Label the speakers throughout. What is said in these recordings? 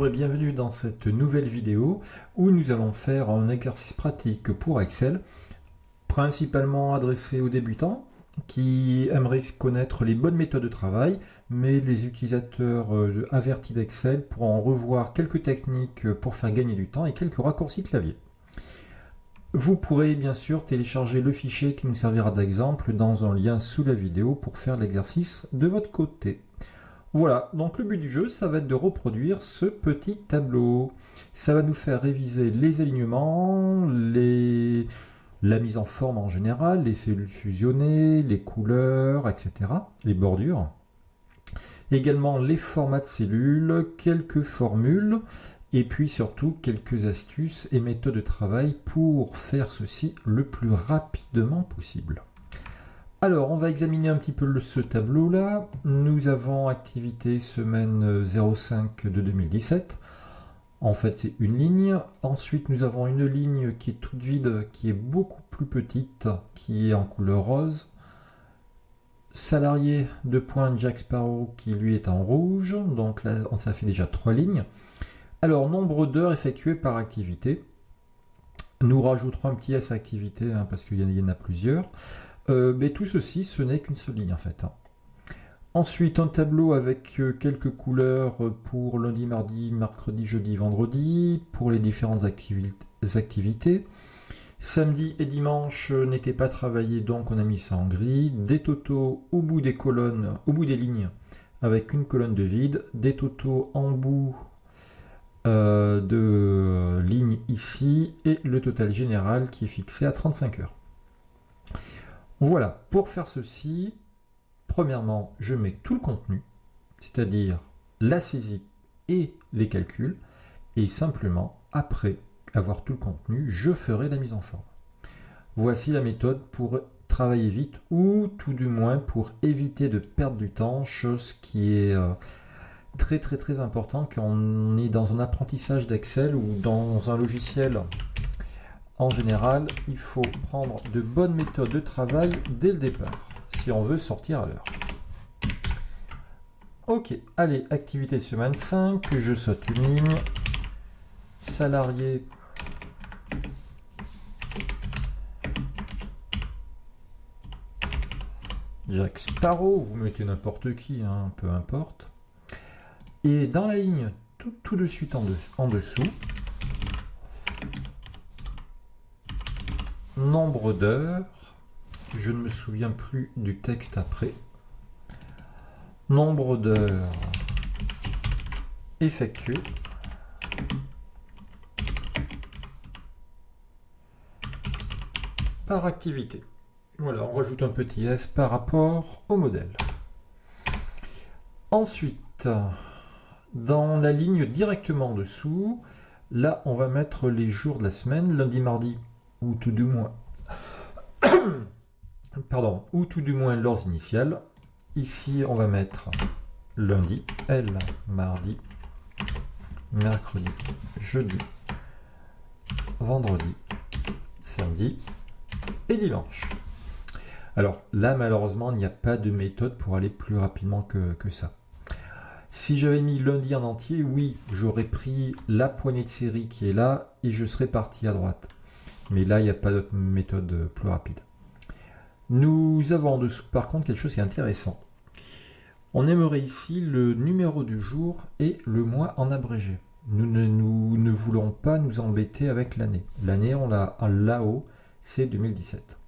Speaker 1: Bonjour et bienvenue dans cette nouvelle vidéo où nous allons faire un exercice pratique pour Excel, principalement adressé aux débutants qui aimeraient connaître les bonnes méthodes de travail, mais les utilisateurs avertis d'Excel pourront revoir quelques techniques pour faire gagner du temps et quelques raccourcis clavier. Vous pourrez bien sûr télécharger le fichier qui nous servira d'exemple dans un lien sous la vidéo pour faire l'exercice de votre côté. Voilà, donc le but du jeu, ça va être de reproduire ce petit tableau. Ça va nous faire réviser les alignements, la mise en forme en général, les cellules fusionnées, les couleurs, etc., les bordures. Également les formats de cellules, quelques formules, et puis surtout quelques astuces et méthodes de travail pour faire ceci le plus rapidement possible. Alors, on va examiner un petit peu ce tableau-là. Nous avons activité semaine 05 de 2017. En fait, c'est une ligne. Ensuite, nous avons une ligne qui est toute vide, qui est beaucoup plus petite, qui est en couleur rose. Salarié de pointe Jack Sparrow, qui lui est en rouge. Donc là, ça fait déjà 3 lignes. Alors, nombre d'heures effectuées par activité. Nous rajouterons un petit S activité, parce qu'il y en a plusieurs. Mais tout ceci, ce n'est qu'une seule ligne en fait. Ensuite, un tableau avec quelques couleurs pour lundi, mardi, mercredi, jeudi, vendredi, pour les différentes activités. Samedi et dimanche n'étaient pas travaillés, donc on a mis ça en gris. Des totaux au bout des colonnes, au bout des lignes, avec une colonne de vide. Des totaux en bout de ligne ici, et le total général qui est fixé à 35 heures. Voilà, pour faire ceci, premièrement, je mets tout le contenu, c'est-à-dire la saisie et les calculs, et simplement, après avoir tout le contenu, je ferai la mise en forme. Voici la méthode pour travailler vite, ou tout du moins pour éviter de perdre du temps, chose qui est très important quand on est dans un apprentissage d'Excel ou dans un logiciel. En général, il faut prendre de bonnes méthodes de travail dès le départ, si on veut sortir à l'heure. Ok, allez, activité semaine 5, je saute une ligne. Salarié. Jack Sparrow, vous mettez n'importe qui, peu importe. Et dans la ligne, tout de suite en dessous, nombre d'heures, je ne me souviens plus du texte après. Nombre d'heures effectuées par activité. Voilà, on rajoute un petit S par rapport au modèle. Ensuite, dans la ligne directement en dessous, là on va mettre les jours de la semaine, lundi, mardi, ou tout du moins ou tout du moins leurs initiales. Ici on va mettre lundi, L, mardi, mercredi, jeudi, vendredi, samedi et dimanche. Alors là malheureusement il n'y a pas de méthode pour aller plus rapidement que ça. Si j'avais mis lundi en entier, oui, j'aurais pris la poignée de série qui est là et je serais parti à droite. Mais là, il n'y a pas d'autre méthode plus rapide. Nous avons en dessous, par contre, quelque chose qui est intéressant. On aimerait ici le numéro du jour et le mois en abrégé. Nous ne voulons pas nous embêter avec l'année. L'année, on l'a là-haut, c'est 2017.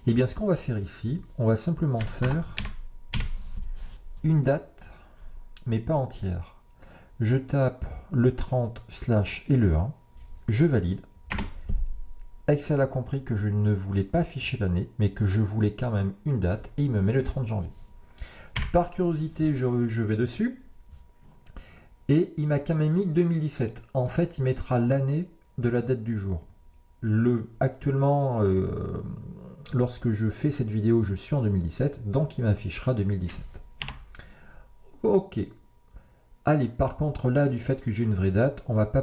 Speaker 1: Et bien, ce qu'on va faire ici, on va simplement faire une date, mais pas entière. Je tape le 30 / et le 1, je valide. Excel a compris que je ne voulais pas afficher l'année, mais que je voulais quand même une date, et il me met le 30 janvier. Par curiosité, je vais dessus, et il m'a quand même mis 2017. En fait, il mettra l'année de la date du jour. Actuellement, lorsque je fais cette vidéo, je suis en 2017, donc il m'affichera 2017. Ok. Allez, par contre, là, du fait que j'ai une vraie date, on va pas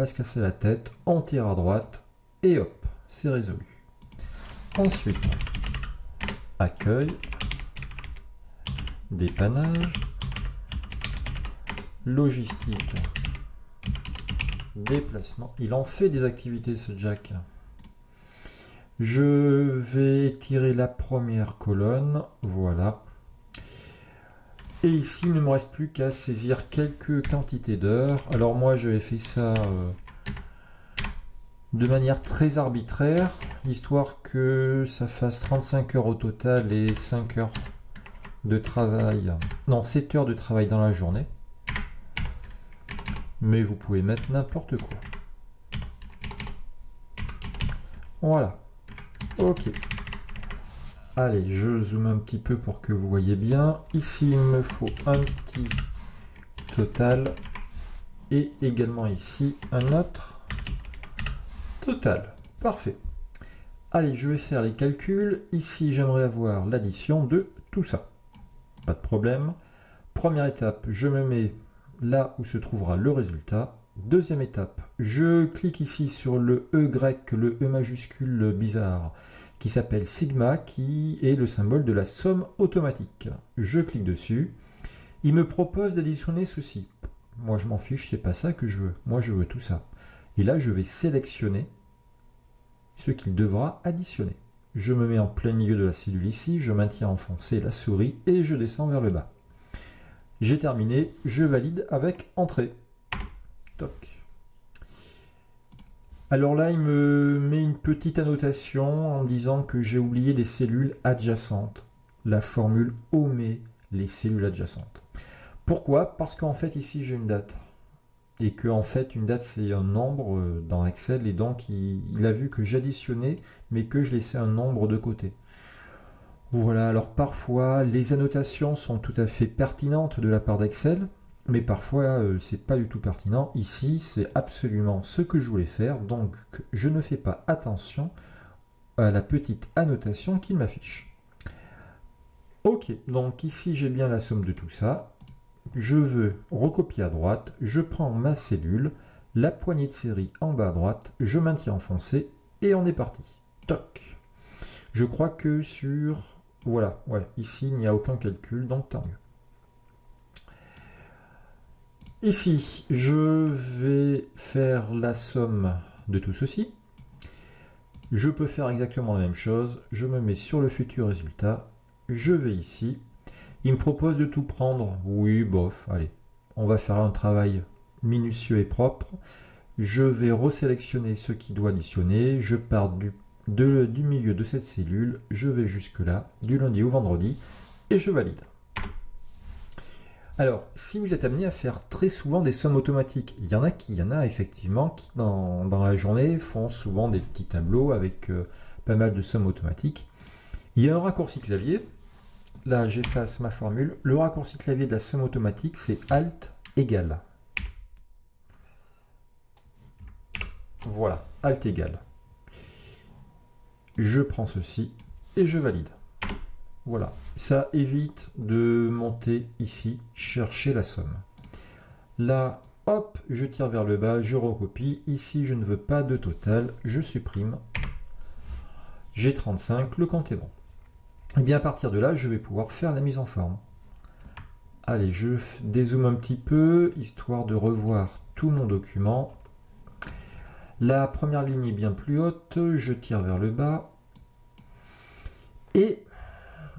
Speaker 1: se casser la tête, on tire à droite, et hop, c'est résolu. Ensuite, accueil, dépannage, logistique, déplacement. Il en fait des activités, ce Jack. Je vais étirer la première colonne. Voilà. Et ici, il ne me reste plus qu'à saisir quelques quantités d'heures. Alors moi, je vais faire ça de manière très arbitraire, histoire que ça fasse 35 heures au total et 5 heures de travail. Non, 7 heures de travail dans la journée. Mais vous pouvez mettre n'importe quoi. Voilà. Ok. Allez, je zoome un petit peu pour que vous voyez bien. Ici, il me faut un petit total. Et également ici, un autre total. Parfait. Allez, je vais faire les calculs. Ici, j'aimerais avoir l'addition de tout ça. Pas de problème. Première étape, je me mets là où se trouvera le résultat. Deuxième étape, je clique ici sur le E grec, le E majuscule bizarre, qui s'appelle sigma, qui est le symbole de la somme automatique. Je clique dessus. Il me propose d'additionner ceci. Moi, je m'en fiche, c'est pas ça que je veux. Moi, je veux tout ça. Et là, je vais sélectionner ce qu'il devra additionner. Je me mets en plein milieu de la cellule ici, je maintiens enfoncé la souris et je descends vers le bas. J'ai terminé, je valide avec Entrée. Toc. Alors là, il me met une petite annotation en disant que j'ai oublié des cellules adjacentes. La formule omet les cellules adjacentes. Pourquoi? Parce qu'en fait, ici, j'ai une date. Et que, en fait, une date, c'est un nombre dans Excel. Et donc, il a vu que j'additionnais, mais que je laissais un nombre de côté. Voilà, alors parfois, les annotations sont tout à fait pertinentes de la part d'Excel. Mais parfois, c'est pas du tout pertinent. Ici, c'est absolument ce que je voulais faire. Donc, je ne fais pas attention à la petite annotation qu'il m'affiche. Ok, donc ici, j'ai bien la somme de tout ça. Je veux recopier à droite. Je prends ma cellule, la poignée de série en bas à droite. Je maintiens enfoncé et on est parti. Toc. Je crois que sur... Voilà, ouais, ici, il n'y a aucun calcul, donc tant mieux. Ici, je vais faire la somme de tout ceci. Je peux faire exactement la même chose. Je me mets sur le futur résultat. Je vais ici. Il me propose de tout prendre. Oui, bof, allez. On va faire un travail minutieux et propre. Je vais resélectionner ce qui doit additionner. Je pars du milieu de cette cellule. Je vais jusque là, du lundi au vendredi. Et je valide. Alors, si vous êtes amené à faire très souvent des sommes automatiques, il y en a effectivement qui dans la journée font souvent des petits tableaux avec pas mal de sommes automatiques. Il y a un raccourci clavier. Là, j'efface ma formule. Le raccourci clavier de la somme automatique, c'est Alt égal. Voilà, Alt égal. Je prends ceci et je valide. Voilà, ça évite de monter ici, chercher la somme. Là, hop, je tire vers le bas, je recopie. Ici, je ne veux pas de total, je supprime. J'ai 35, le compte est bon. Et bien à partir de là, je vais pouvoir faire la mise en forme. Allez, je dézoome un petit peu, histoire de revoir tout mon document. La première ligne est bien plus haute, je tire vers le bas. Et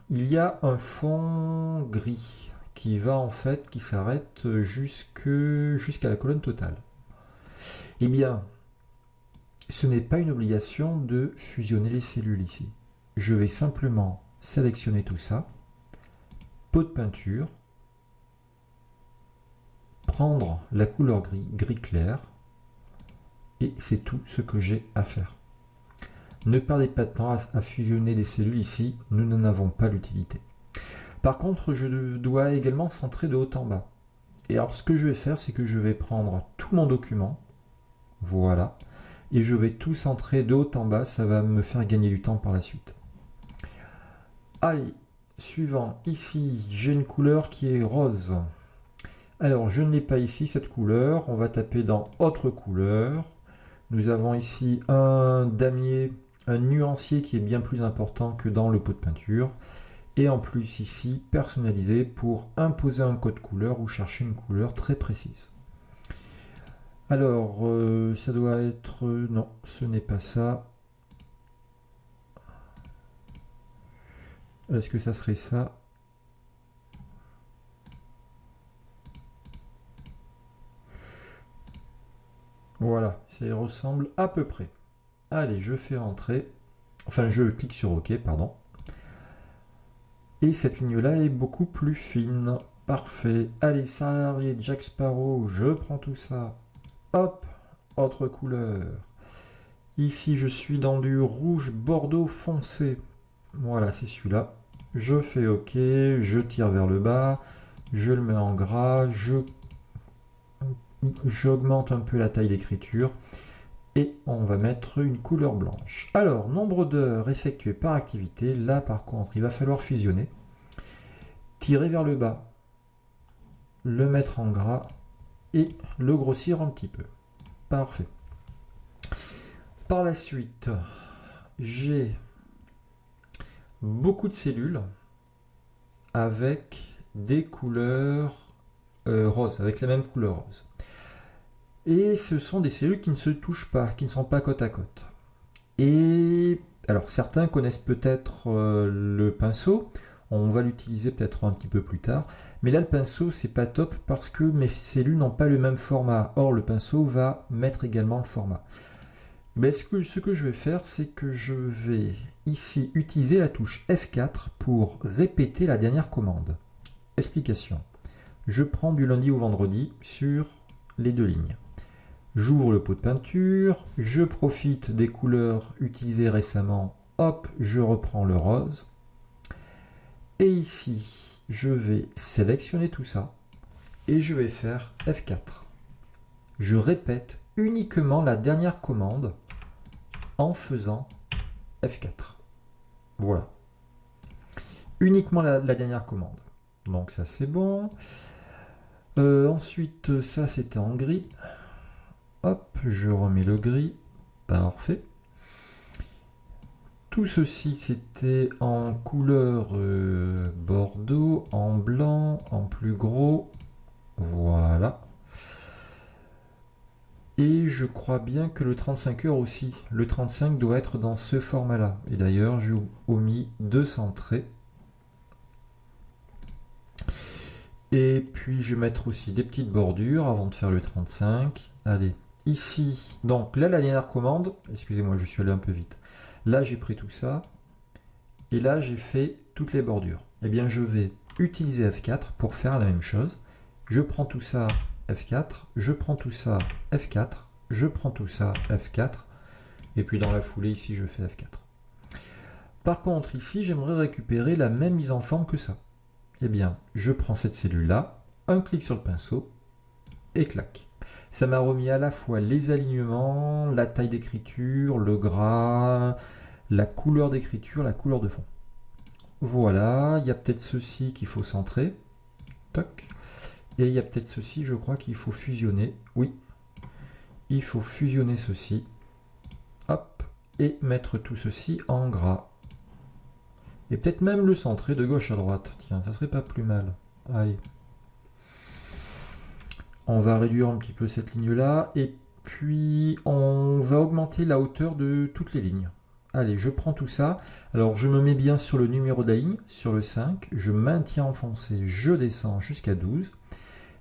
Speaker 1: il y a un fond gris qui va en fait, qui s'arrête jusqu'à la colonne totale. Eh bien, ce n'est pas une obligation de fusionner les cellules ici. Je vais simplement sélectionner tout ça, pot de peinture, prendre la couleur gris clair, et c'est tout ce que j'ai à faire. Ne perdez pas de temps à fusionner des cellules ici, nous n'en avons pas l'utilité. Par contre, je dois également centrer de haut en bas. Et alors ce que je vais faire, c'est que je vais prendre tout mon document, voilà, et je vais tout centrer de haut en bas, ça va me faire gagner du temps par la suite. Allez, suivant, ici j'ai une couleur qui est rose. Alors je ne l'ai pas ici cette couleur, on va taper dans autre couleur. Nous avons ici un damier, un nuancier qui est bien plus important que dans le pot de peinture. Et en plus ici, personnalisé pour imposer un code couleur ou chercher une couleur très précise. Alors, ça doit être... non, ce n'est pas ça. Est-ce que ça serait ça? Voilà, ça y ressemble à peu près. Allez, je fais rentrer. Enfin, je clique sur OK, pardon. Et cette ligne-là est beaucoup plus fine. Parfait. Allez, salarié Jack Sparrow, je prends tout ça. Hop, autre couleur. Ici, je suis dans du rouge bordeaux foncé. Voilà, c'est celui-là. Je fais OK, je tire vers le bas, je le mets en gras, j'augmente un peu la taille d'écriture et on va mettre une couleur blanche. Alors, nombre d'heures effectuées par activité. Là, par contre, il va falloir fusionner. Tirer vers le bas, le mettre en gras et le grossir un petit peu. Parfait. Par la suite, j'ai beaucoup de cellules avec des couleurs roses, avec la même couleur rose. Et ce sont des cellules qui ne se touchent pas, qui ne sont pas côte à côte. Et alors certains connaissent peut-être le pinceau, on va l'utiliser peut-être un petit peu plus tard, mais là le pinceau c'est pas top parce que mes cellules n'ont pas le même format. Or le pinceau va mettre également le format. Mais ce que je vais faire, c'est que je vais ici utiliser la touche F4 pour répéter la dernière commande. Explication. Je prends du lundi au vendredi sur les deux lignes. J'ouvre le pot de peinture, je profite des couleurs utilisées récemment, hop, je reprends le rose. Et ici, je vais sélectionner tout ça et je vais faire F4. Je répète uniquement la dernière commande en faisant F4. Voilà. Uniquement la dernière commande. Donc ça c'est bon. Ensuite, ça c'était en gris. Hop, je remets le gris. Parfait. Tout ceci c'était en couleur bordeaux, en blanc, en plus gros. Voilà. Et je crois bien que le 35 heures aussi. Le 35 doit être dans ce format-là. Et d'ailleurs, j'ai omis de centrer. Et puis, je vais mettre aussi des petites bordures avant de faire le 35. Allez, ici. Donc là, la dernière commande. Excusez-moi, je suis allé un peu vite. Là, j'ai pris tout ça. Et là, j'ai fait toutes les bordures. Eh bien, je vais utiliser F4 pour faire la même chose. Je prends tout ça, F4, je prends tout ça, F4, je prends tout ça, F4, et puis dans la foulée, ici, je fais F4. Par contre, ici, j'aimerais récupérer la même mise en forme que ça. Eh bien, je prends cette cellule-là, un clic sur le pinceau, et clac. Ça m'a remis à la fois les alignements, la taille d'écriture, le gras, la couleur d'écriture, la couleur de fond. Voilà, il y a peut-être ceci qu'il faut centrer. Toc. Et il y a peut-être ceci, je crois qu'il faut fusionner. Oui, il faut fusionner ceci. Hop, et mettre tout ceci en gras. Et peut-être même le centrer de gauche à droite. Tiens, ça serait pas plus mal. Allez. On va réduire un petit peu cette ligne-là. Et puis, on va augmenter la hauteur de toutes les lignes. Allez, je prends tout ça. Alors, je me mets bien sur le numéro de la ligne, sur le 5. Je maintiens enfoncé, je descends jusqu'à 12.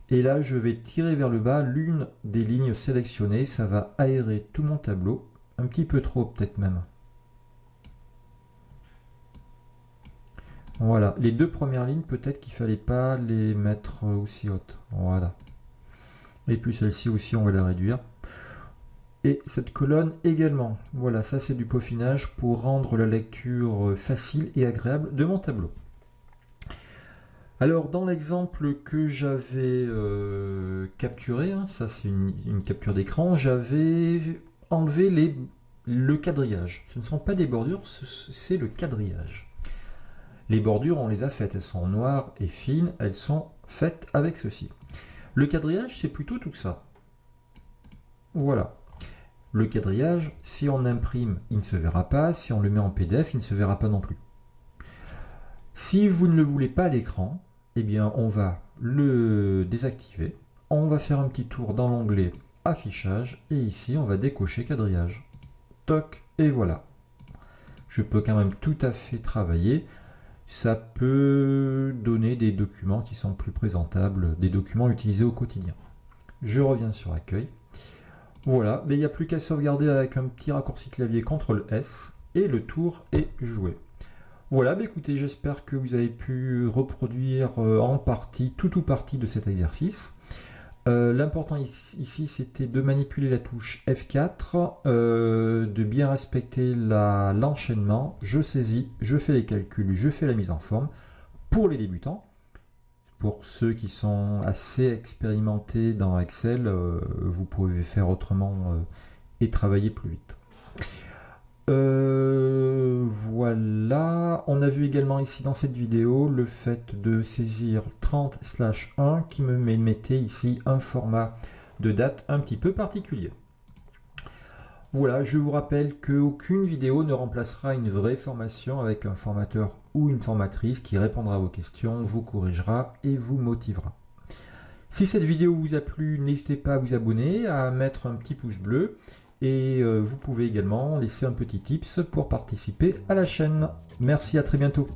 Speaker 1: Et là, je vais tirer vers le bas l'une des lignes sélectionnées. Ça va aérer tout mon tableau. Un petit peu trop, peut-être même. Voilà. Les deux premières lignes, peut-être qu'il ne fallait pas les mettre aussi hautes. Voilà. Et puis celle-ci aussi, on va la réduire. Et cette colonne également. Voilà, ça c'est du peaufinage pour rendre la lecture facile et agréable de mon tableau. Alors, dans l'exemple que j'avais capturé, hein, ça c'est une capture d'écran, j'avais enlevé le quadrillage. Ce ne sont pas des bordures, c'est le quadrillage. Les bordures, on les a faites, elles sont noires et fines, elles sont faites avec ceci. Le quadrillage, c'est plutôt tout ça. Voilà. Le quadrillage, si on imprime, il ne se verra pas. Si on le met en PDF, il ne se verra pas non plus. Si vous ne le voulez pas à l'écran, eh bien, on va le désactiver. On va faire un petit tour dans l'onglet affichage, et ici on va décocher quadrillage. Toc, et voilà. Je peux quand même tout à fait travailler. Ça peut donner des documents qui sont plus présentables, des documents utilisés au quotidien. Je reviens sur accueil. Voilà, mais il n'y a plus qu'à sauvegarder avec un petit raccourci clavier CTRL S et le tour est joué. Voilà, bah écoutez, j'espère que vous avez pu reproduire en partie, tout ou partie de cet exercice. L'important ici, c'était de manipuler la touche F4, de bien respecter l'enchaînement. Je saisis, je fais les calculs, je fais la mise en forme. Pour les débutants, pour ceux qui sont assez expérimentés dans Excel, vous pouvez faire autrement et travailler plus vite. Voilà, on a vu également ici dans cette vidéo le fait de saisir 30/1 qui me mettait ici un format de date un petit peu particulier. Voilà, je vous rappelle qu'aucune vidéo ne remplacera une vraie formation avec un formateur ou une formatrice qui répondra à vos questions, vous corrigera et vous motivera. Si cette vidéo vous a plu, n'hésitez pas à vous abonner, à mettre un petit pouce bleu et vous pouvez également laisser un petit tips pour participer à la chaîne. Merci, à très bientôt.